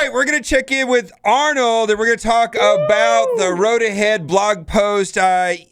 right, we're going to check in with Arnold, and we're going to talk about the Road Ahead blog post. I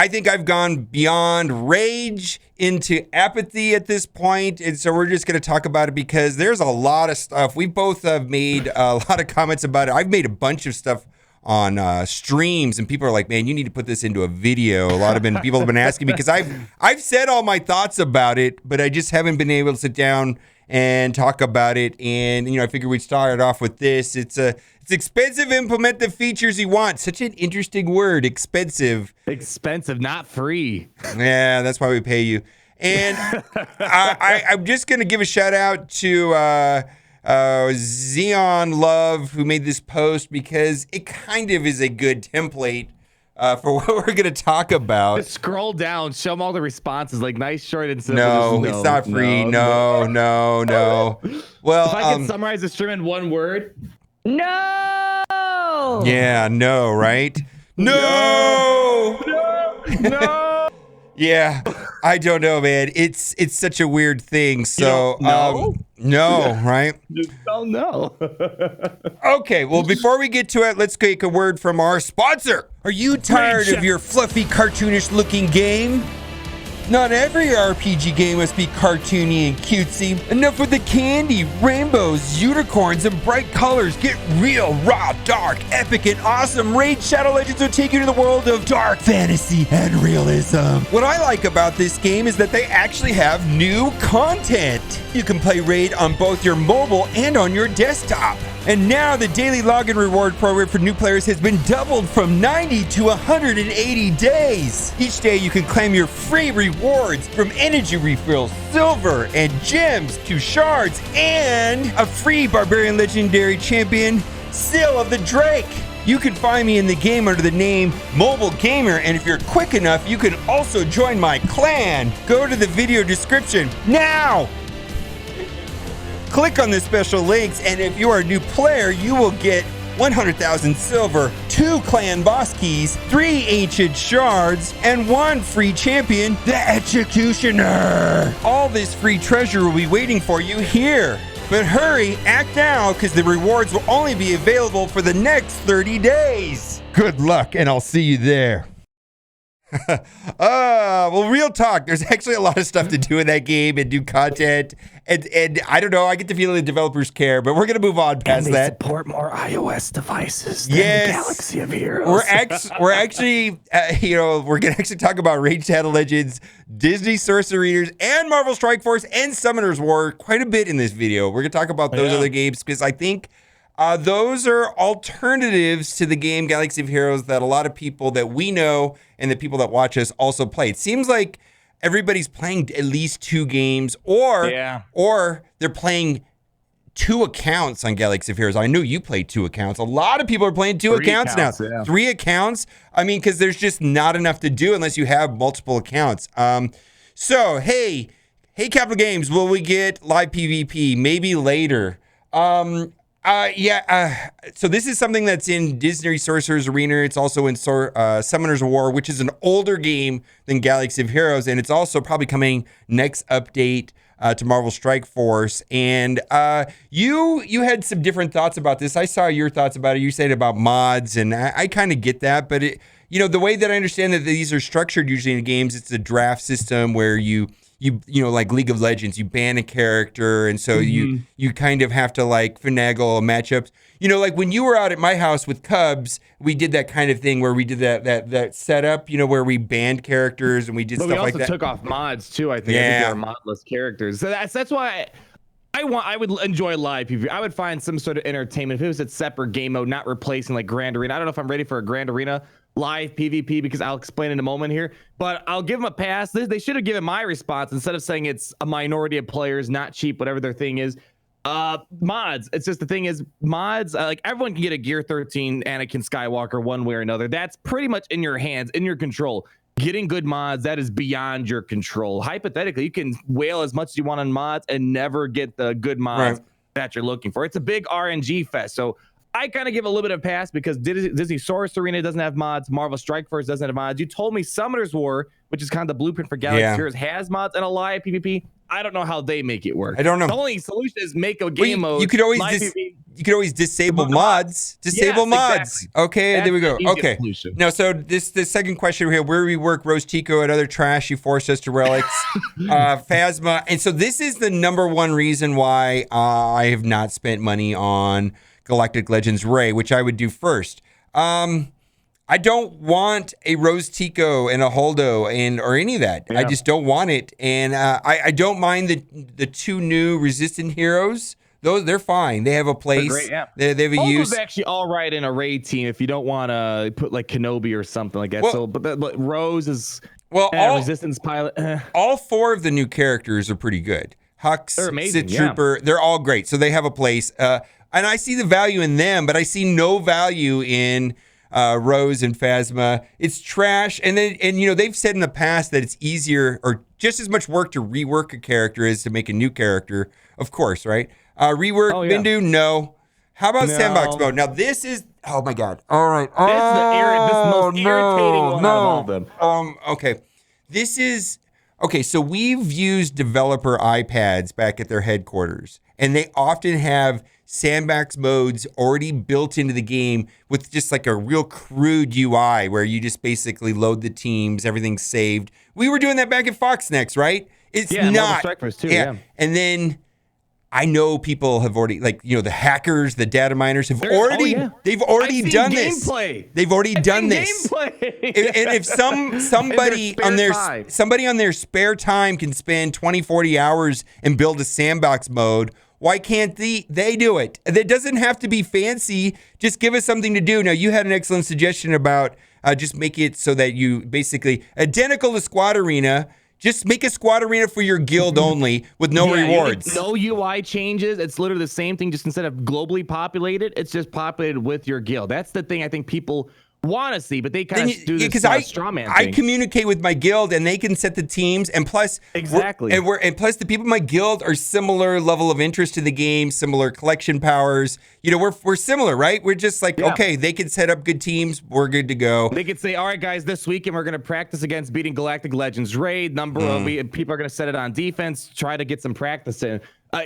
think I've gone beyond rage into apathy at this point, and so we're just going to talk about it because there's a lot of stuff. We both have made a lot of comments about it. I've made a bunch of stuff on streams, and people are like, man, you need to put this into a video. A lot of people have been asking me because I've said all my thoughts about it, but I just haven't been able to sit down and talk about it. And I figured we'd start off with this. It's expensive. Implement the features you want. Such an interesting word, expensive. Expensive, not free. Yeah, that's why we pay you. And I'm just gonna give a shout out to Xeon Love, who made this post, because it kind of is a good template for what we're going to talk about. Just scroll down, show them all the responses, like nice, short, and simple. No, it's not free. No. Well, if I can summarize the stream in one word, no. Yeah, no, right? No. Yeah, I don't know, man. It's such a weird thing. So, no, right? Just don't know. Okay, well, before we get to it, let's take a word from our sponsor. Are you tired of your fluffy, cartoonish-looking game? Not every RPG game must be cartoony and cutesy. Enough with the candy, rainbows, unicorns, and bright colors. Get real, raw, dark, epic, and awesome. Raid Shadow Legends will take you to the world of dark fantasy and realism. What I like about this game is that they actually have new content. You can play Raid on both your mobile and on your desktop. And now the daily login reward program for new players has been doubled from 90 to 180 days. Each day you can claim your free rewards, from energy refills, silver, and gems to shards, and a free Barbarian Legendary Champion, Seal of the Drake. You can find me in the game under the name MobileGamer, and if you're quick enough, you can also join my clan. Go to the video description now. Click on the special links, and if you are a new player, you will get 100,000 silver, 2 clan boss keys, 3 ancient shards, and 1 free champion, the Executioner. All this free treasure will be waiting for you here. But hurry, act now, because the rewards will only be available for the next 30 days. Good luck, and I'll see you there. Well, real talk. There's actually a lot of stuff to do in that game and do content. And I don't know. I get the feeling the developers care, but we're going to move on past and they that. Support more iOS devices than the Galaxy of Heroes. We're actually, we're going to actually talk about Raid Shadow Legends, Disney Source Readers, and Marvel Strike Force and Summoner's War quite a bit in this video. We're going to talk about those other games because I think those are alternatives to the game Galaxy of Heroes that a lot of people that we know and the people that watch us also play. It seems like everybody's playing at least 2 games, or they're playing 2 accounts on Galaxy of Heroes. I know you play 2 accounts. A lot of people are playing 2 accounts now. Yeah. 3 accounts. I mean, because there's just not enough to do unless you have multiple accounts. So, hey, Capital Games, will we get live PvP? Maybe later. So this is something that's in Disney Sorcerer's Arena. It's also in Summoner's War, which is an older game than Galaxy of Heroes, and it's also probably coming next update to Marvel Strike Force. And you had some different thoughts about this. I saw your thoughts about it. You said about mods, and I kind of get that, but the way that I understand that these are structured usually in games, it's a draft system where you like League of Legends, you ban a character, and so you kind of have to like finagle matchups. Like when you were out at my house with Cubs, we did that kind of thing where we did that setup, where we banned characters and we did stuff like that. We also took off mods too, I think. Yeah. I think they are modless characters. So that's why I would enjoy live PvP. I would find some sort of entertainment if it was a separate game mode, not replacing like Grand Arena. I don't know if I'm ready for a Grand Arena live PvP because I'll explain in a moment here, but I'll give them a pass. They should have given my response instead of saying it's a minority of players, not cheap, whatever their thing is. Mods. It's just the thing is mods, like everyone can get a Gear 13 Anakin Skywalker one way or another. That's pretty much in your hands, in your control. Getting good mods, that is beyond your control. Hypothetically, you can whale as much as you want on mods and never get the good mods that you're looking for. It's a big RNG fest. So I kind of give a little bit of a pass because Disney Source Arena doesn't have mods. Marvel Strike Force doesn't have mods. You told me Summoner's War, which is kind of the blueprint for Galaxy of Heroes, has mods and a live PvP. I don't know how they make it work. I don't know. The only solution is make a game mode. You could always disable mods. Disable mods. Exactly. Okay, there we go. Okay. Solution. Now, so the second question here: where we work, Rose Tico and other trash you forced us to relics, Phasma, and so this is the number one reason why I have not spent money on Galactic Legends Ray, which I would do first. I don't want a Rose Tico and a Holdo or any of that. Yeah. I just don't want it. And I don't mind the two new Resistant heroes. They're fine. They have a place. They're great, yeah. They have a use. Holdo's actually all right in a raid team if you don't want to put like Kenobi or something like that. Well, but Rose is Resistance pilot. All four of the new characters are pretty good. Hux, Sith Trooper, they're all great. So they have a place. And I see the value in them, but I see no value in Rose and Phasma. It's trash. And they've said in the past that it's easier or just as much work to rework a character as to make a new character. Of course, right? Rework, Bindu, no. How about sandbox mode? Now this is, oh my God. All right. This is the most irritating one of all of them. Okay. So we've used developer iPads back at their headquarters, and they often have sandbox modes already built into the game with just like a real crude UI where you just basically load the teams, everything's saved. We were doing that back at Fox Next, right? It's not. Too, yeah. And then I know people have already, the hackers, the data miners they've already done this. They've already done this. And if somebody on their spare time can spend 20, 40 hours and build a sandbox mode, why can't they do it? It doesn't have to be fancy. Just give us something to do. Now, you had an excellent suggestion about just make it so that you basically identical to Squad Arena. Just make a squad arena for your guild only with no rewards. No UI changes. It's literally the same thing. Just instead of globally populated, it's just populated with your guild. That's the thing I think people want to see, but they kind of do this straw man thing. I communicate with my guild and they can set the teams, and plus plus the people in my guild are similar level of interest to the game, similar collection powers. We're similar, right? We're just like, okay, they can set up good teams, we're good to go. They could say, all right, guys, this weekend we're going to practice against beating Galactic Legends Raid. People are going to set it on defense, try to get some practice in.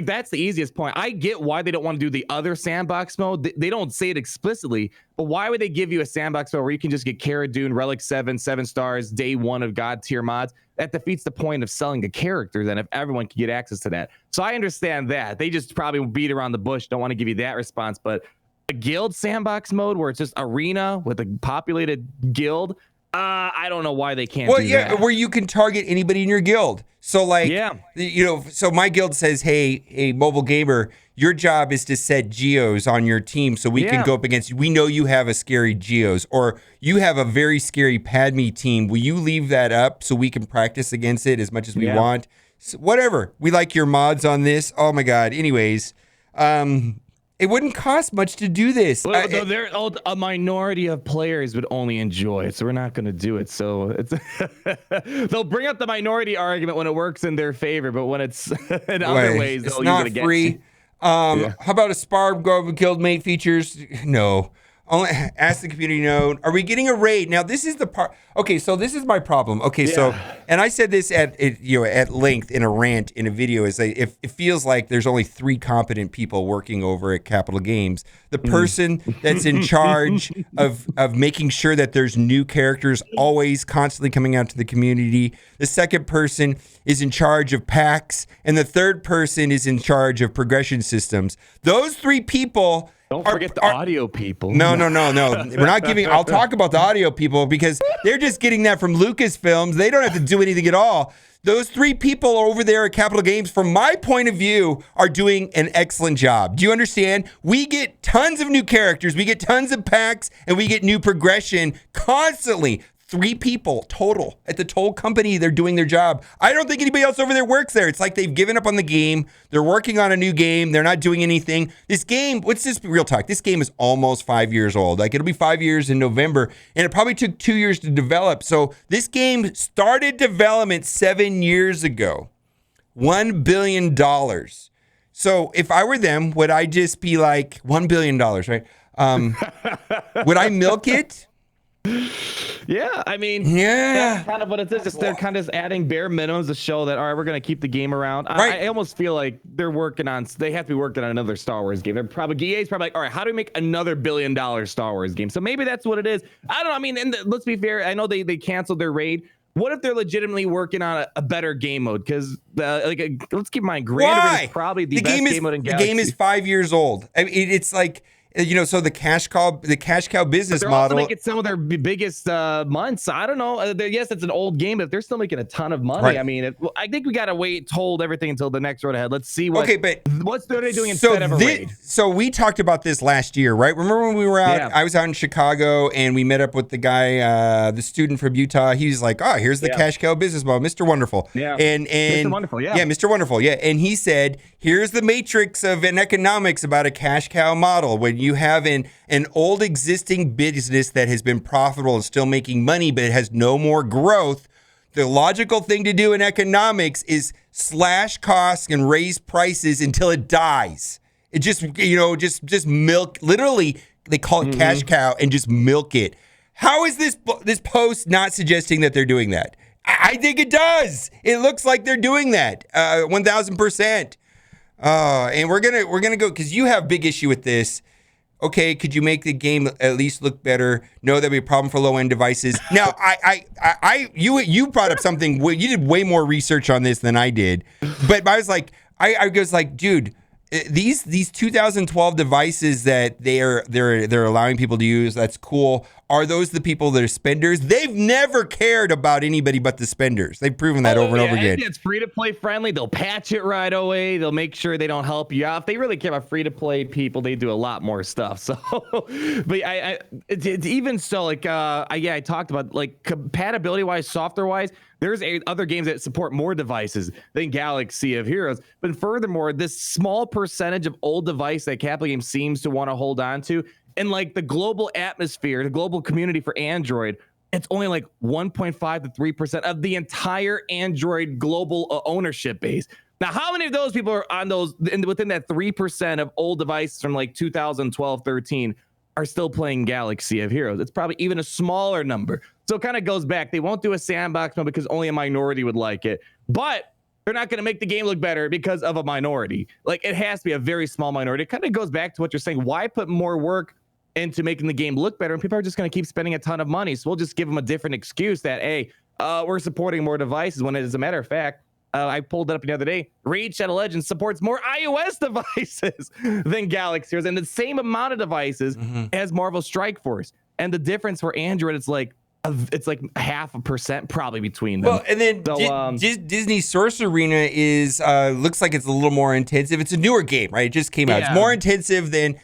That's the easiest point. I get why they don't want to do the other sandbox mode. They don't say it explicitly, but why would they give you a sandbox mode where you can just get Cara Dune, Relic 7 stars, day 1 of God tier mods? That defeats the point of selling a character then if everyone can get access to that. So I understand that. They just probably beat around the bush, don't want to give you that response. But a guild sandbox mode where it's just arena with a populated guild, I don't know why they can't do that. Where you can target anybody in your guild. So so my guild says, hey, MobileGamer, your job is to set geos on your team so we can go up against you. We know you have a scary geos, or you have a very scary Padme team. Will you leave that up so we can practice against it as much as we want? So whatever. We like your mods on this. Oh my God. Anyways, it wouldn't cost much to do this. Well, a minority of players would only enjoy it, so we're not going to do it. So they'll bring up the minority argument when it works in their favor, but when it's in other ways, they'll use it against you. How about a Sparb Guildmate features? No. Only ask the community no. Are we getting a raid? Now, this is the part. Okay, so this is my problem. Okay, so, and I said this at length in a rant in a video, is that if it feels like there's only 3 competent people working over at Capital Games. The person that's in charge of making sure that there's new characters always constantly coming out to the community. The second person is in charge of packs, and the third person is in charge of progression systems. Those 3 people. Don't forget the audio people. No. We're not giving. I'll talk about the audio people because they're just getting that from Lucasfilms. They don't have to do anything at all. Those 3 people over there at Capital Games, from my point of view, are doing an excellent job. Do you understand? We get tons of new characters, we get tons of packs, and we get new progression constantly. 3 people total at the toll company. They're doing their job. I don't think anybody else over there works there. It's like they've given up on the game. They're working on a new game. They're not doing anything. This game, what's this real talk? This game is almost 5 years old. Like, it'll be 5 years in November, and it probably took 2 years to develop. So this game started development 7 years ago. $1 billion. So if I were them, would I just be like $1 billion, right? Would I milk it? Yeah, I mean, Yeah. that's kind of what it is. Just they're kind of just adding bare minimums to show that, all right, we're going to keep the game around. Right. I almost feel like they have to be working on another Star Wars game. EA's probably like, all right, how do we make another $1 billion Star Wars game? So maybe that's what it is. I don't know. I mean, and let's be fair. I know they canceled their raid. What if they're legitimately working on a better game mode? Because let's keep in mind, Grand Arena is probably the best game mode in Galaxy. The game is 5 years old. I mean, it's like, so the cash cow business model. Also making some of their biggest months. I don't know. Yes, it's an old game, but they're still making a ton of money. Right. I mean, I think we gotta hold everything until the next road ahead. Let's see what. Okay, but what's they doing instead of a raid? So we talked about this last year, right? Remember when we were out? Yeah. I was out in Chicago, and we met up with the guy, the student from Utah. He was like, "Oh, here's the cash cow business model, Mr. Wonderful." Yeah, and Mr. Wonderful. Yeah, Mr. Wonderful. Yeah, and he said, "Here's the matrix of an economics about a cash cow model. When you have an old existing business that has been profitable and still making money, but it has no more growth, the logical thing to do in economics is slash costs and raise prices until it dies. It just, just milk. Literally, they call it cash cow and just milk it." How is this post not suggesting that they're doing that? I think it does. It looks like they're doing that 1,000%. And we're gonna go, because you have big issue with this. Okay, could you make the game at least look better? No, that'd be a problem for low-end devices. Now, you brought up something. You did way more research on this than I did, but I was like, dude, these 2012 devices that they're allowing people to use, that's cool. Are those the people that are spenders? They've never cared about anybody but the spenders. They've proven that over and over again. It's free-to-play friendly. They'll patch it right away. They'll make sure they don't help you out. If they really care about free-to-play people, they do a lot more stuff. So, but it's even so, like, I talked about, like, compatibility-wise, software-wise, there's other games that support more devices than Galaxy of Heroes. But furthermore, this small percentage of old device that Capital Games seems to want to hold on to, and like the global atmosphere, the global community for Android, it's only like 1.5 to 3% of the entire Android global ownership base. Now, how many of those people are on within that 3% of old devices from like 2012, 13 are still playing Galaxy of Heroes? It's probably even a smaller number. So it kind of goes back. They won't do a sandbox mode because only a minority would like it. But they're not going to make the game look better because of a minority. Like, it has to be a very small minority. It kind of goes back to what you're saying. Why put more work into making the game look better? And people are just going to keep spending a ton of money. So we'll just give them a different excuse that, hey, we're supporting more devices, when as a matter of fact, I pulled it up the other day. Raid Shadow Legends supports more iOS devices than Galaxy, and the same amount of devices as Marvel Strike Force. And the difference for Android, it's like 0.5% probably between them. Well, and then Disney Source Arena is looks like it's a little more intensive. It's a newer game, right? It just came out. It's more intensive than.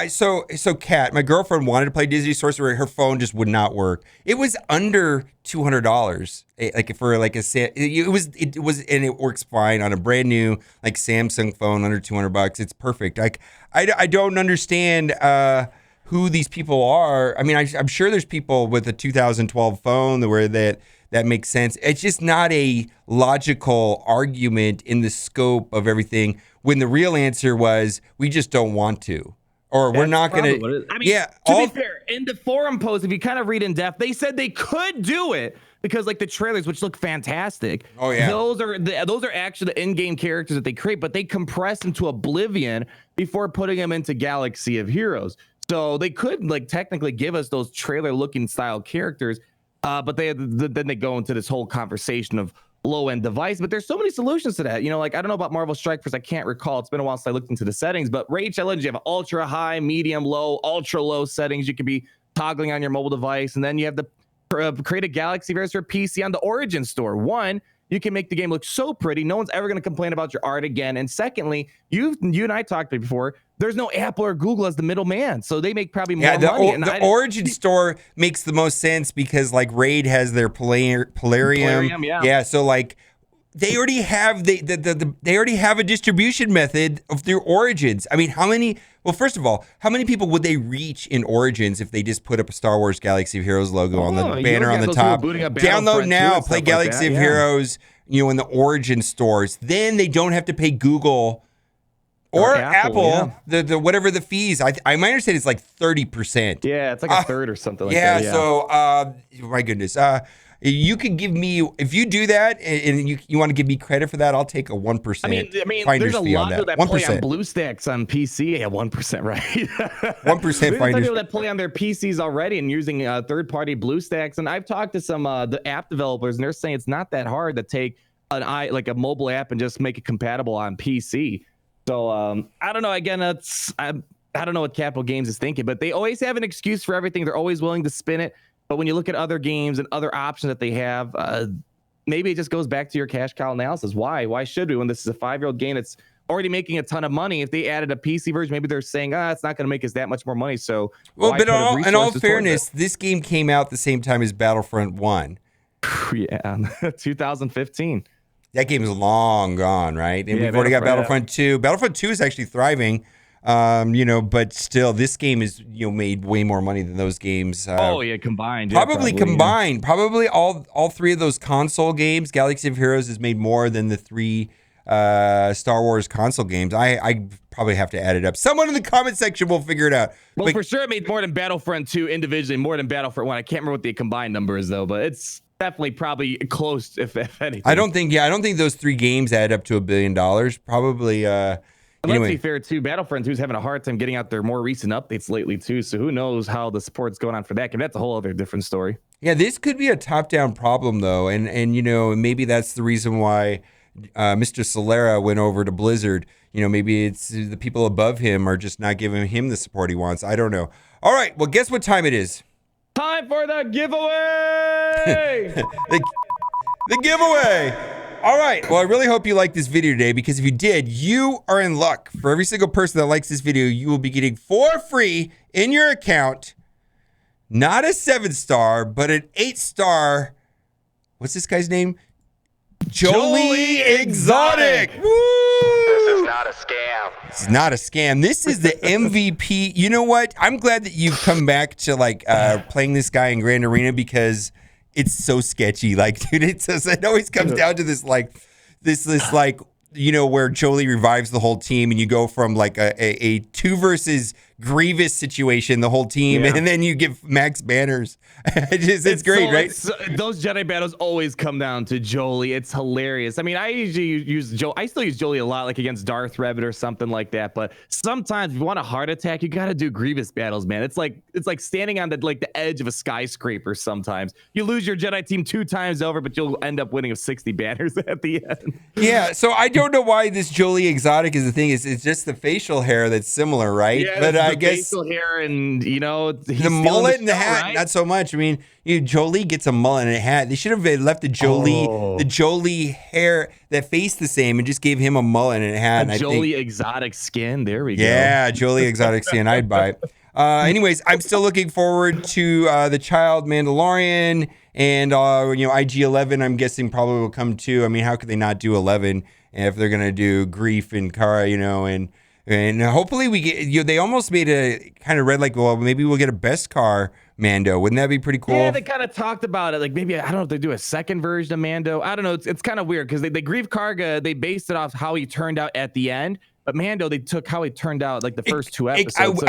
So Kat, my girlfriend wanted to play Disney Source Arena. Her phone just would not work. It was under $200, like for like it was, and it works fine on a brand new like Samsung phone under $200. It's perfect. Like I don't understand who these people are. I mean, I'm sure there's people with a 2012 phone where that makes sense. It's just not a logical argument in the scope of everything, when the real answer was, we just don't want to. Or we're not going to. I mean, to be fair, in the forum post, if you kind of read in depth, they said they could do it because, like, the trailers, which look fantastic. Oh yeah, those are actually the in-game characters that they create, but they compress into oblivion before putting them into Galaxy of Heroes. So they could, like, technically give us those trailer-looking style characters, but then they go into this whole conversation of low-end device. But there's so many solutions to that. Like, I don't know about Marvel Strike Force. I can't recall. It's been a while since I looked into the settings. But Raid Shadow Legends, you have ultra high, medium, low, ultra low settings. You could be toggling on your mobile device, and then you have the create a Galaxy version for PC on the Origin store. One, you can make the game look so pretty, no one's ever going to complain about your art again. And secondly, you and I talked about it before, there's no Apple or Google as the middleman, so they make probably more money. The Origin store makes the most sense because, like, Raid has their Polarium. Yeah, so like they already have they already have a distribution method of their Origins. I mean, how many? Well, first of all, how many people would they reach in Origins if they just put up a Star Wars Galaxy of Heroes logo on the banner on the top? Download now, play Galaxy of Heroes, in the Origin stores. Then they don't have to pay Google Or Apple, the whatever the fees. I might understand it's like 30%. Yeah, it's like a third or something like that. Yeah, so my goodness. You could give me, if you do that and you want to give me credit for that, I'll take a 1%. I mean, finder's there's a fee lot on of that play on BlueStacks on PC. Yeah, 1%, right? 1% finder's people that play on their PCs already and using third-party BlueStacks. And I've talked to some the app developers, and they're saying it's not that hard to take like a mobile app and just make it compatible on PC. So I don't know. Again, I don't know what Capital Games is thinking, but they always have an excuse for everything. They're always willing to spin it. But when you look at other games and other options that they have, maybe it just goes back to your cash cow analysis. Why should we, when this is a 5-year-old game that's already making a ton of money? If they added a PC version, maybe they're saying, it's not going to make us that much more money. So, well, but in all fairness, this game came out the same time as Battlefront 1. Yeah, 2015. That game is long gone, right? And we've already got Battlefront 2. Battlefront 2 is actually thriving. But still, this game is made way more money than those games. Combined. Probably combined. Yeah. Probably all three of those console games. Galaxy of Heroes has made more than the 3 Star Wars console games. I probably have to add it up. Someone in the comment section will figure it out. Well, for sure, it made more than Battlefront 2 individually, more than Battlefront 1. I can't remember what the combined number is though, but it's definitely probably close, if anything. I don't think those 3 games add up to $1 billion. Probably. Anyway. Let's be fair too. Battlefront 2 is having a hard time getting out their more recent updates lately too. So who knows how the support's going on for that game? That's a whole other different story. Yeah, this could be a top-down problem though, and maybe that's the reason why Mr. Solera went over to Blizzard. Maybe it's the people above him are just not giving him the support he wants. I don't know. All right, well, guess what time it is? Time for the giveaway. the giveaway. All right. Well, I really hope you liked this video today, because if you did, you are in luck. For every single person that likes this video, you will be getting for free in your account, not a 7-star, but an 8-star. What's this guy's name? Jolie Exotic. Woo! This is not a scam. This is not a scam. This is the MVP. You know what? I'm glad that you've come back to playing this guy in Grand Arena, because it's so sketchy. Dude, it always comes down to this where Jolie revives the whole team, and you go from a 2 versus Grievous situation, the whole team, and then you give max banners. It's great, right? Those Jedi battles always come down to Jolie. It's hilarious. I mean, I usually use I still use Jolie a lot, against Darth Revan or something like that. But sometimes if you want a heart attack, you got to do Grievous battles, man. It's like standing on the edge of a skyscraper. Sometimes you lose your Jedi team 2 times over, but you'll end up winning with 60 banners at the end. Yeah. So I don't know why this Jolie Exotic is the thing. It's just the facial hair that's similar, right? Yeah, but I guess facial hair and the mullet and the hat, right? Not so much. I mean, Jolie gets a mullet and a hat. They should have left the Jolie hair, that face the same, and just gave him a mullet and a hat. And Jolie Exotic skin. There we go. Yeah, Jolie Exotic skin. I'd buy it. Anyways, I'm still looking forward to the Child Mandalorian, and IG-11. I'm guessing probably will come too. I mean, how could they not do 11 if they're gonna do Grief and Kara? And hopefully we get. They almost made a kind of read well, maybe we'll get a best car Mando. Wouldn't that be pretty cool? Yeah, they kind of talked about it. Maybe, I don't know if they do a second version of Mando. I don't know. It's kind of weird, because they Grief Karga, they based it off how he turned out at the end, but Mando, they took how he turned out the first 2 episodes.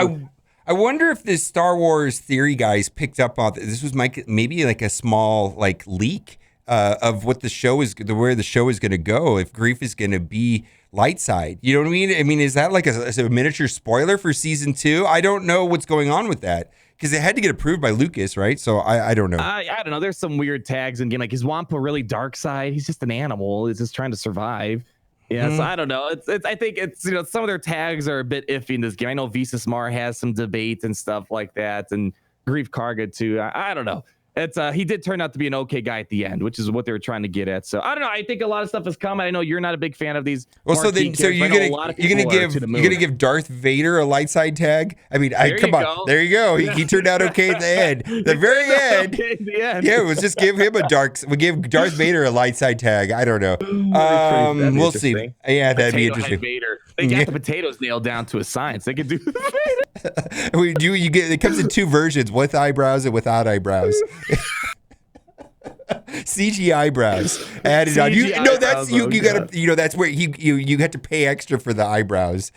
I wonder if the Star Wars theory guys picked up on this. Was maybe a small leak of what the show is, where the show is going to go. If Grief is going to be light side, you know what I mean? I mean, is that a miniature spoiler for season 2? I don't know what's going on with that, because it had to get approved by Lucas, right? So I don't know. I don't know. There's some weird tags in game. Is Wampa really dark side? He's just an animal. He's just trying to survive. Yeah, so I don't know. I think it's some of their tags are a bit iffy in this game. I know Visas Mar has some debate and stuff like that, and Grief Karga too. I don't know. It's he did turn out to be an okay guy at the end, which is what they were trying to get at. So I don't know. I think a lot of stuff is coming. I know you're not a big fan of these. Well, so you're gonna give Darth Vader a light side tag? I mean, come on. There you go. He turned out okay at the end. The very end. Okay at the end. Yeah, let's just give him we give Darth Vader a light side tag. I don't know. We'll see. Yeah, that'd be interesting. Vader. They got the potatoes nailed down to a science. They could do. It comes in 2 versions, with eyebrows and without eyebrows. CG eyebrows added on. You CG no, that's you. eyebrows, You gotta. You know that's where you had to pay extra for the eyebrows.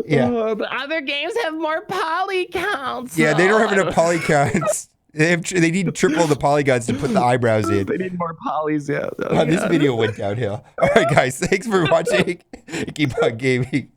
Yeah. The other games have more poly counts. Yeah, they don't have enough poly counts. They need triple the polygons to put the eyebrows in. They need more polys. Yeah. Oh, this video went downhill. All right, guys. Thanks for watching. Keep on gaming.